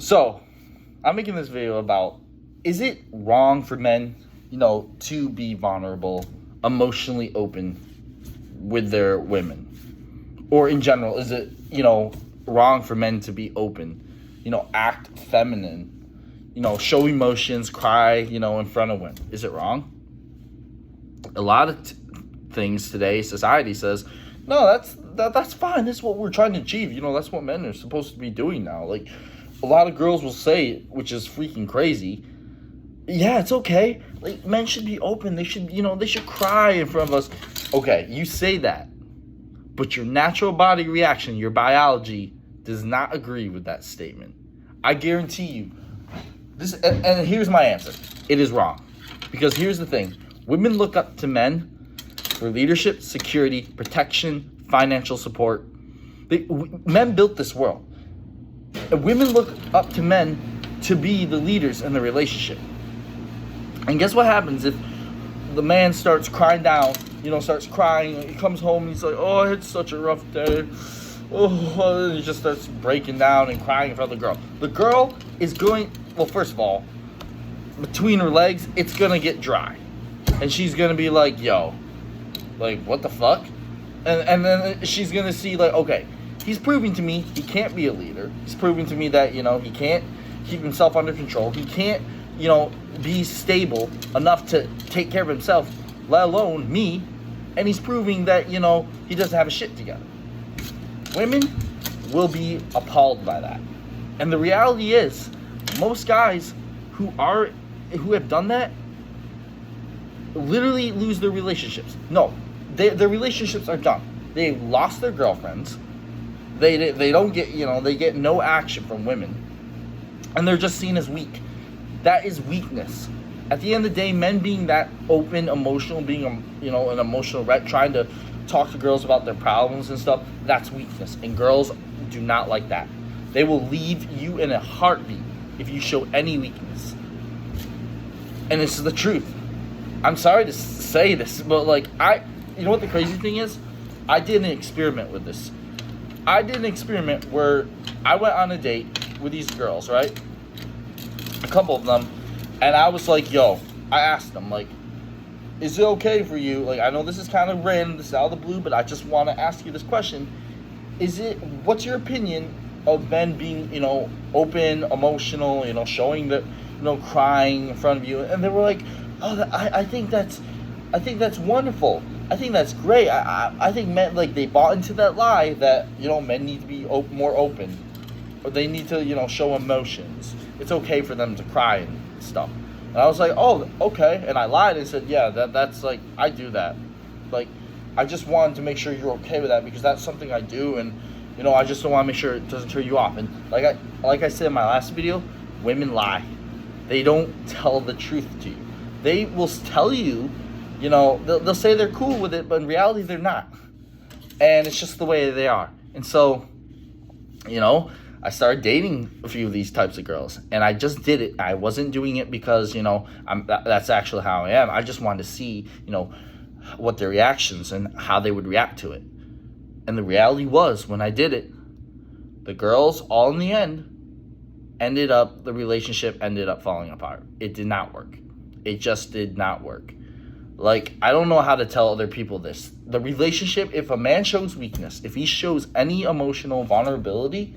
So, I'm making this video about, is it wrong for men, to be vulnerable, emotionally open with their women? Or in general, is it, wrong for men to be open, act feminine, show emotions, cry, in front of women? Is it wrong? A lot of things today, society says, no, that's fine. That's what we're trying to achieve. That's what men are supposed to be doing now. Like, a lot of girls will say, which is freaking crazy, yeah, it's okay. Like, men should be open. They should, they should cry in front of us. Okay, you say that, but your natural body reaction, your biology, does not agree with that statement. I guarantee you, this, and here's my answer. It is wrong. Because here's the thing. Women look up to men for leadership, security, protection, financial support. Men built this world. And women look up to men to be the leaders in the relationship. And guess what happens if the man starts crying down, starts crying, he comes home and he's like, oh, it's such a rough day. Oh, and he just starts breaking down and crying in front of the girl. The girl is going, well, first of all, between her legs, it's going to get dry. And she's going to be like, yo, like, what the fuck? And then she's going to see, like, okay, he's proving to me he can't be a leader. He's proving to me that, he can't keep himself under control. He can't, be stable enough to take care of himself, let alone me. And he's proving that, he doesn't have his shit together. Women will be appalled by that. And the reality is, most guys who have done that literally lose their relationships. No, their relationships are done. They've lost their girlfriends. They don't get, they get no action from women. And they're just seen as weak. That is weakness. At the end of the day, men being that open, emotional, being, an emotional wreck, trying to talk to girls about their problems and stuff, that's weakness. And girls do not like that. They will leave you in a heartbeat if you show any weakness. And this is the truth. I'm sorry to say this, but you know what the crazy thing is? I did an experiment with this. I did an experiment where I went on a date with these girls, right? A couple of them. And I was like, yo, I asked them, like, is it okay for you? Like, I know this is kind of random, this is out of the blue, but I just want to ask you this question. What's your opinion of men being, open, emotional, showing that, crying in front of you? And they were like, oh, I think that's wonderful. I think that's great. I think men, they bought into that lie that, men need to be more open. Or they need to, show emotions. It's okay for them to cry and stuff. And I was like, oh, okay. And I lied and said, yeah, that's I do that. I just wanted to make sure you're okay with that because that's something I do. And, I just don't want to make sure it doesn't turn you off. And like I said in my last video, women lie. They don't tell the truth to you. They will tell you, they'll say they're cool with it, but in reality, they're not. And it's just the way they are. And so, I started dating a few of these types of girls. And I just did it. I wasn't doing it because, that's actually how I am. I just wanted to see, what their reactions and how they would react to it. And the reality was, when I did it, the girls, all in the end, the relationship ended up falling apart. It did not work. It just did not work. I don't know how to tell other people this. The relationship, if a man shows weakness, if he shows any emotional vulnerability,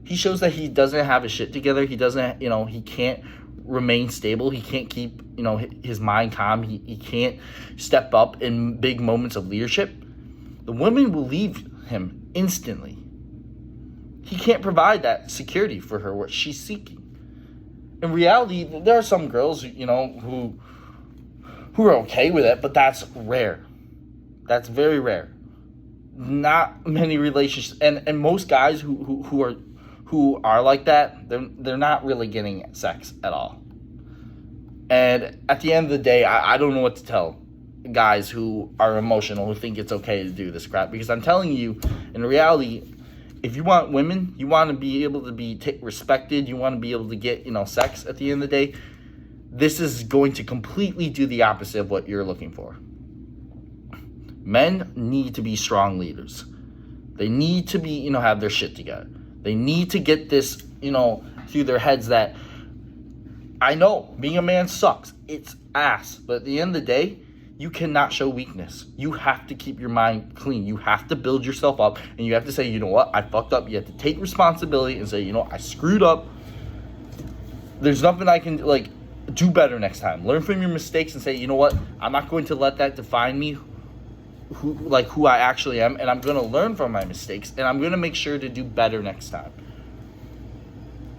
he shows that he doesn't have his shit together. He doesn't, he can't remain stable. He can't keep, his mind calm. He can't step up in big moments of leadership. The women will leave him instantly. He can't provide that security for her, what she's seeking. In reality, there are some girls, who are okay with it, but that's rare. That's very rare. Not many relationships, and most guys who are like that, they're not really getting sex at all. And at the end of the day, I don't know what to tell guys who are emotional, who think it's okay to do this crap, because I'm telling you, in reality, if you want women, you want to be able to be respected, you want to be able to get, sex at the end of the day, this is going to completely do the opposite of what you're looking for. Men need to be strong leaders. They need to be, have their shit together. They need to get this, through their heads that I know being a man sucks. It's ass. But at the end of the day, you cannot show weakness. You have to keep your mind clean. You have to build yourself up, and you have to say, you know what, I fucked up. You have to take responsibility and say, you know, I screwed up. There's nothing I can, like, do better next time. Learn from your mistakes and say, you know what, I'm not going to let that define me, who I actually am, and I'm going to learn from my mistakes, and I'm going to make sure to do better next time.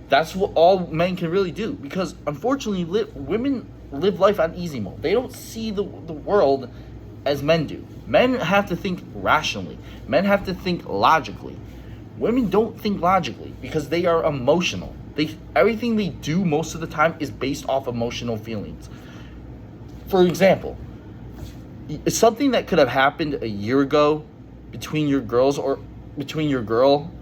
That's what all men can really do, because unfortunately, women live life on easy mode. They don't see the world as men do. Men have to think rationally. Men have to think logically. Women don't think logically because they are emotional. Everything they do most of the time is based off emotional feelings. For example, something that could have happened a year ago between your girl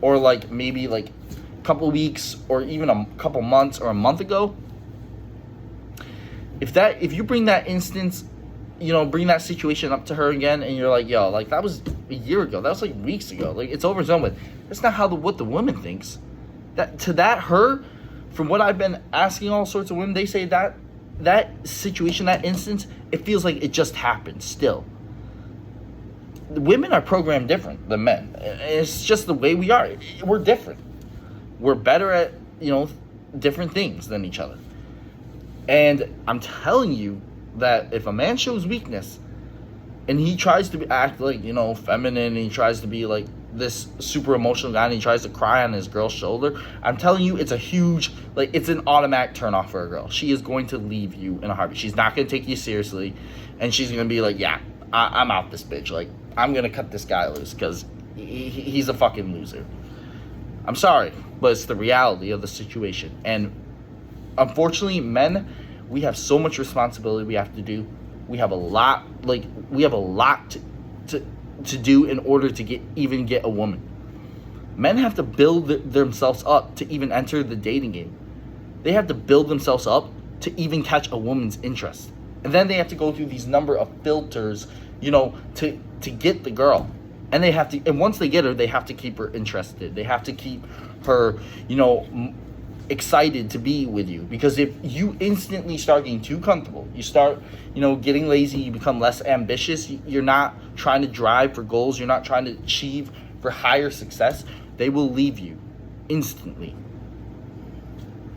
or like maybe like a couple weeks or even a couple months or a month ago, if you bring that instance, bring that situation up to her again, and you're like, yo, like that was a year ago, that was like weeks ago, like it's over and done with. That's not what the woman thinks. Her, from what I've been asking all sorts of women, they say that situation, that instance, it feels like it just happened still. Women are programmed different than men. It's just the way we are. We're different. We're better at, different things than each other. And I'm telling you that if a man shows weakness and he tries to act like, feminine, and he tries to be like this super emotional guy and he tries to cry on his girl's shoulder, I'm telling you, it's a huge, it's an automatic turn off for a girl. She is going to leave you in a heartbeat. She's not going to take you seriously, and she's going to be like, yeah, I'm out this bitch. Like, I'm going to cut this guy loose because he's a fucking loser. I'm sorry, but it's the reality of the situation. And unfortunately, men, we have so much responsibility we have to do. We have a lot to do in order to get a woman. Men have to build themselves up to even enter the dating game. They have to build themselves up to even catch a woman's interest. And then they have to go through these number of filters, to get the girl. And once they get her, they have to keep her interested. They have to keep her, excited to be with you. Because if you instantly start getting too comfortable, you start, getting lazy, you become less ambitious, you're not trying to drive for goals, you're not trying to achieve for higher success, they will leave you instantly.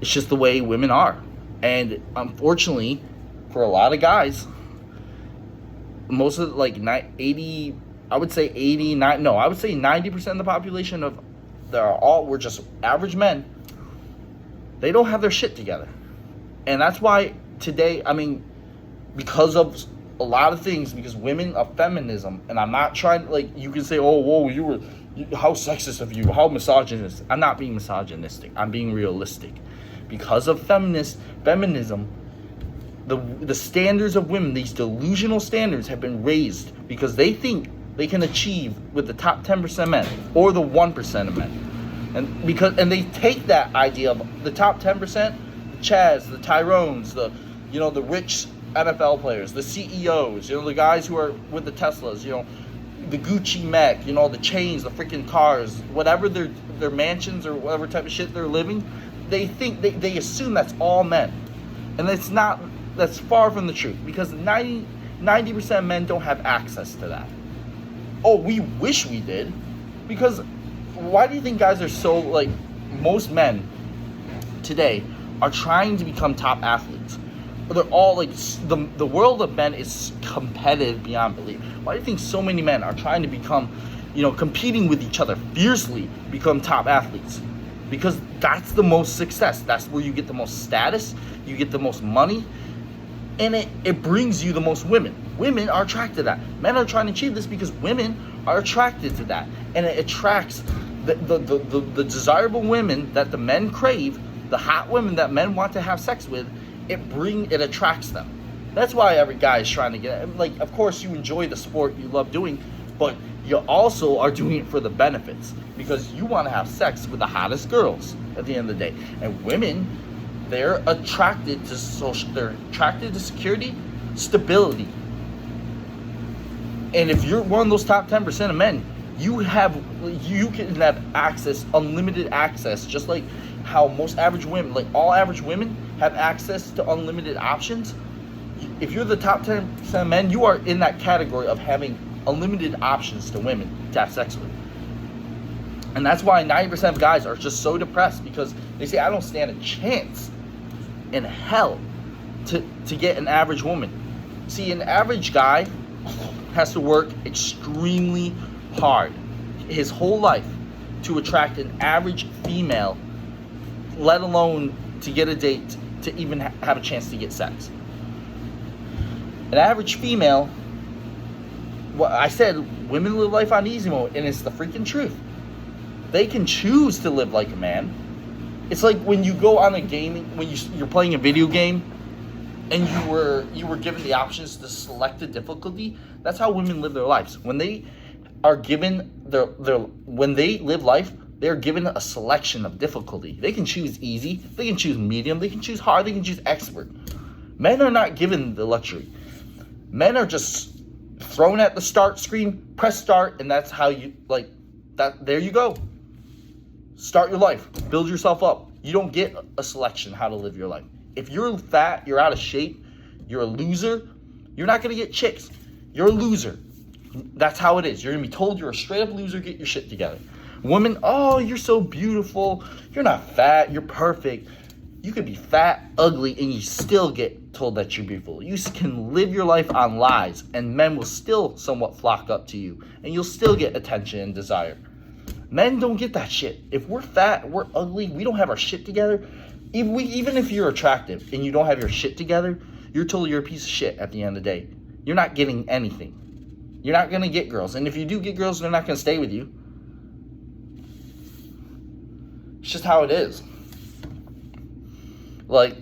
It's just the way women are. And unfortunately, for a lot of guys, most of 90% of the population we're just average men. They don't have their shit together. And that's why today, because of a lot of things, because women of feminism, and I'm not trying, you can say, oh, whoa, how sexist of you, how misogynist. I'm not being misogynistic. I'm being realistic. Because of feminism, the standards of women, these delusional standards have been raised because they think they can achieve with the top 10% men or the 1% of men. And they take that idea of the top 10%, the Chaz, the Tyrones, the rich NFL players, the CEOs, the guys who are with the Teslas, the Gucci Mac, the chains, the freaking cars, whatever their mansions or whatever type of shit they're living, they think they assume that's all men. And that's far from the truth, because 90% of men don't have access to that. Oh, we wish we did, because why do you think guys are so, most men today are trying to become top athletes? They're all the world of men is competitive beyond belief. Why do you think so many men are trying to become, competing with each other fiercely, become top athletes? Because that's the most success. That's where you get the most status, you get the most money, and it brings you the most women. Women are attracted to that. Men are trying to achieve this because women are attracted to that. And it attracts the desirable women that the men crave, the hot women that men want to have sex with. It attracts them. That's why every guy is trying to get, of course you enjoy the sport you love doing, but you also are doing it for the benefits, because you want to have sex with the hottest girls at the end of the day. And women, they're attracted to security, stability. And if you're one of those top 10% of men, You can have access, unlimited access, just like how most average women, like all average women, have access to unlimited options. If you're the top 10% of men, you are in that category of having unlimited options to women to have sex with. And that's why 90% of guys are just so depressed, because they say, I don't stand a chance in hell to get an average woman. See, an average guy has to work extremely hard his whole life to attract an average female, let alone to get a date, to even have a chance to get sex. An average female, well, I said women live life on easy mode, and it's the freaking truth. They can choose to live like a man. It's like when you go on a gaming, when you're playing a video game, and you were given the options to select the difficulty. That's how women live their lives. When they are given when they live life, they're given a selection of difficulty. They can choose easy, they can choose medium, they can choose hard, they can choose expert. Men are not given the luxury. Men are just thrown at the start screen, press start, and that's how you like that. There you go. Start your life, build yourself up. You don't get a selection how to live your life. If you're fat, you're out of shape, you're a loser, you're not going to get chicks. You're a loser. That's how it is. You're going to be told you're a straight up loser, get your shit together. Women, oh, you're so beautiful. You're not fat, you're perfect. You could be fat, ugly, and you still get told that you're beautiful. You can live your life on lies, and men will still somewhat flock up to you, and you'll still get attention and desire. Men don't get that shit. If we're fat, we're ugly, we don't have our shit together, even if you're attractive and you don't have your shit together, you're told you're a piece of shit at the end of the day. You're not getting anything. You're not going to get girls. And if you do get girls, they're not going to stay with you. It's just how it is. Like,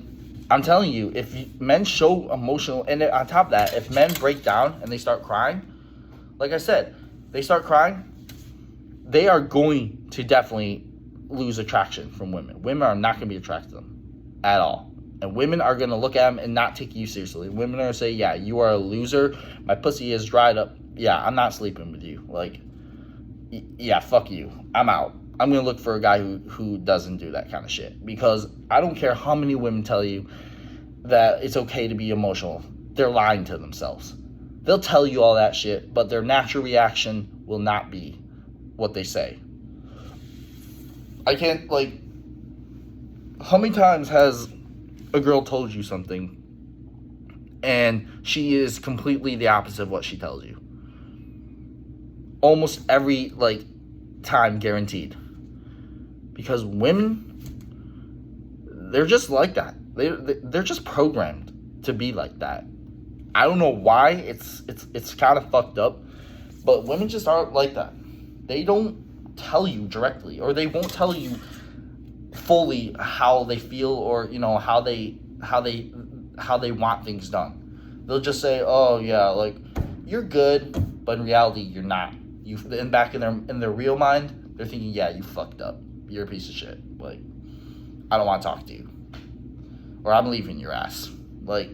I'm telling you, men show emotional, and on top of that, if men break down and they start crying, like I said, they start crying, they are going to definitely lose attraction from women. Women are not going to be attracted to them at all. And women are going to look at them and not take you seriously. Women are going to say, yeah, you are a loser. My pussy is dried up. Yeah, I'm not sleeping with you. Like, yeah, fuck you. I'm out. I'm going to look for a guy who doesn't do that kind of shit. Because I don't care how many women tell you that it's okay to be emotional. They're lying to themselves. They'll tell you all that shit, but their natural reaction will not be what they say. I can't, like, how many times has a girl told you something and she is completely the opposite of what she tells you? Almost every, like, time, guaranteed. Because women, they're just like that. They're just programmed to be like that. I don't know why. It's kind of fucked up, but women just aren't like that. They don't tell you directly, or they won't tell you fully how they feel, or how they want things done. They'll just say, oh yeah, like, you're good, but in reality you're not. And back in their real mind, they're thinking, yeah, you fucked up, you're a piece of shit, like, I don't want to talk to you, or I'm leaving your ass. Like,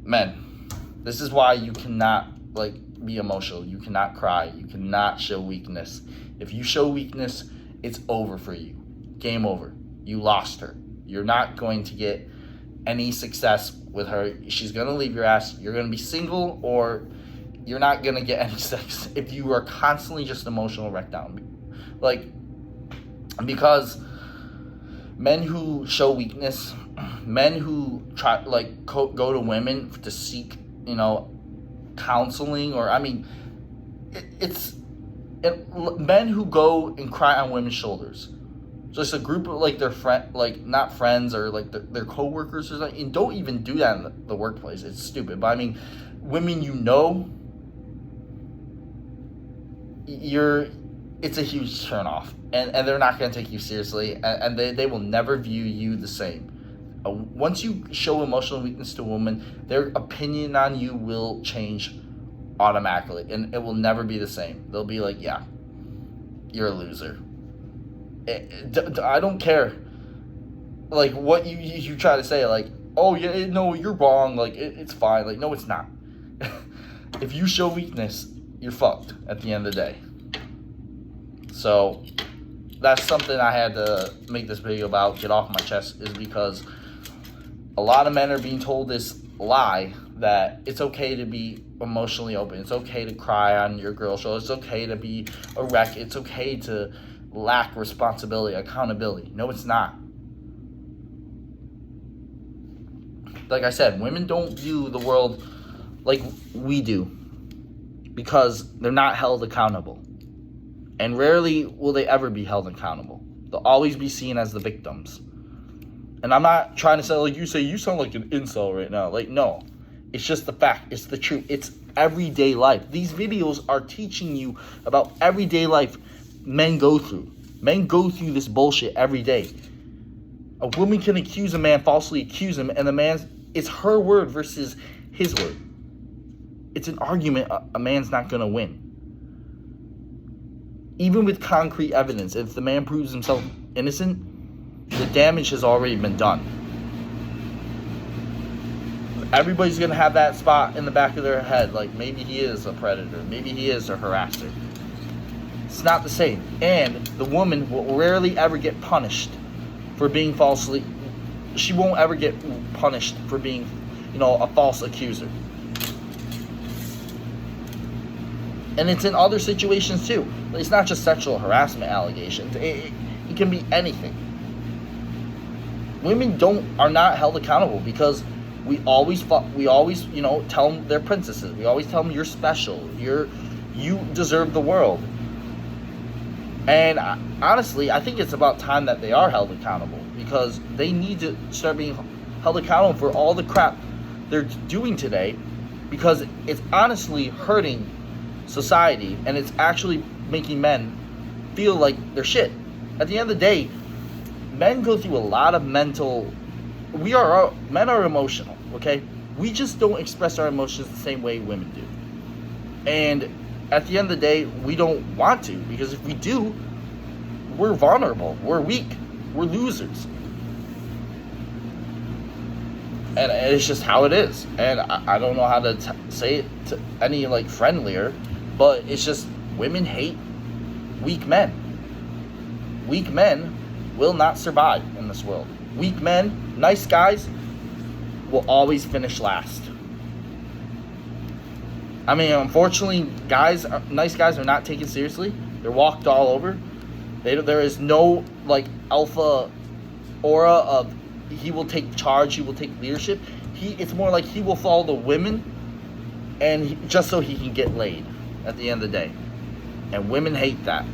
men, this is why you cannot, like, be emotional. You cannot cry. You cannot show weakness. If you show weakness, it's over for you. Game over. You lost her. You're not going to get any success with her. She's going to leave your ass. You're going to be single, or you're not going to get any sex if you are constantly just emotional wrecked down. Like, because men who show weakness, men who try, like, go to women to seek, counseling, or, I mean, men who go and cry on women's shoulders. Just a group of, like, their friend, like, not friends, or, like, their co-workers or something. And don't even do that in the workplace. It's stupid. But, I mean, women it's a huge turnoff. And they're not going to take you seriously. And they will never view you the same. Once you show emotional weakness to a woman, their opinion on you will change automatically, and it will never be the same. They'll be like, yeah, you're a loser. I don't care, like, what you try to say, like, oh yeah, no, you're wrong, like, it's fine, like, no, it's not. If you show weakness, you're fucked at the end of the day. So that's something I had to make this video about, get off my chest, is because a lot of men are being told this lie that it's okay to be emotionally open. It's okay to cry on your girl show. It's okay to be a wreck. It's okay to lack responsibility, accountability. No, it's not. Like I said, women don't view the world like we do because they're not held accountable. And rarely will they ever be held accountable. They'll always be seen as the victims. And I'm not trying to say, like you say, you sound like an incel right now. Like, no. It's just the fact. It's the truth. It's everyday life. These videos are teaching you about everyday life men go through. Men go through this bullshit every day. A woman can accuse a man, falsely accuse him, and it's her word versus his word. It's an argument a man's not going to win. Even with concrete evidence, if the man proves himself innocent, the damage has already been done. Everybody's going to have that spot in the back of their head, like maybe he is a predator, maybe he is a harasser. It's not the same. And the woman will rarely ever get punished for being falsely. She won't ever get punished for being, a false accuser. And it's in other situations too. It's not just sexual harassment allegations. It can be anything. Women are not held accountable because we always tell them they're princesses. We always tell them you're special. You deserve the world. And honestly, I think it's about time that they are held accountable because they need to start being held accountable for all the crap they're doing today, because it's honestly hurting society and it's actually making men feel like they're shit. At the end of the day, men go through a lot of mental. Men are emotional, okay? We just don't express our emotions the same way women do. And at the end of the day, we don't want to, because if we do, we're vulnerable, we're weak, we're losers. And it's just how it is. And I don't know how to say it to any friendlier, but it's just women hate weak men. Weak men will not survive in this world. Weak men, nice guys, will always finish last. I mean, unfortunately, nice guys are not taken seriously. They're walked all over. There is no alpha aura of he will take charge, he will take leadership. It's more like he will follow the women, and just so he can get laid at the end of the day. And women hate that.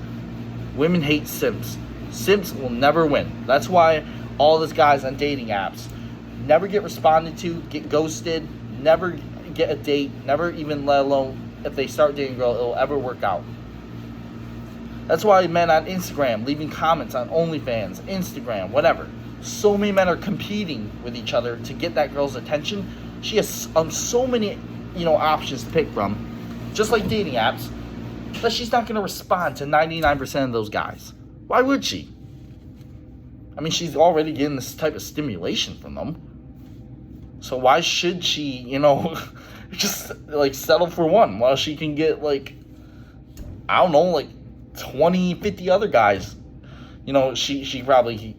Women hate simps. Simps will never win. That's why all these guys on dating apps never get responded to, get ghosted, never get a date, never even, let alone if they start dating a girl, it'll ever work out. That's why men on Instagram leaving comments on OnlyFans, Instagram, whatever. So many men are competing with each other to get that girl's attention. She has so many, options to pick from, just like dating apps, that she's not going to respond to 99% of those guys. Why would she? I mean, she's already getting this type of stimulation from them. So why should she, just settle for one while she can get 20, 50 other guys. She probably,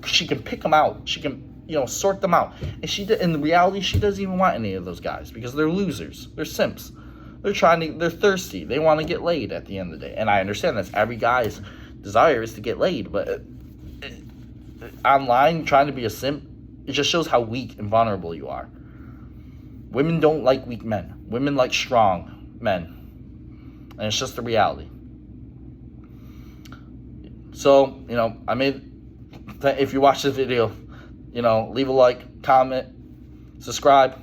she can pick them out. She can, sort them out. And in reality, she doesn't even want any of those guys because they're losers. They're simps. They're thirsty. They want to get laid at the end of the day. And I understand that's every guy's desire is to get laid. But online, trying to be a simp, it just shows how weak and vulnerable you are. Women don't like weak men. Women like strong men. And it's just the reality. So, if you watch this video, leave a like, comment, subscribe.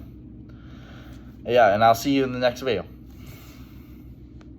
Yeah, and I'll see you in the next video.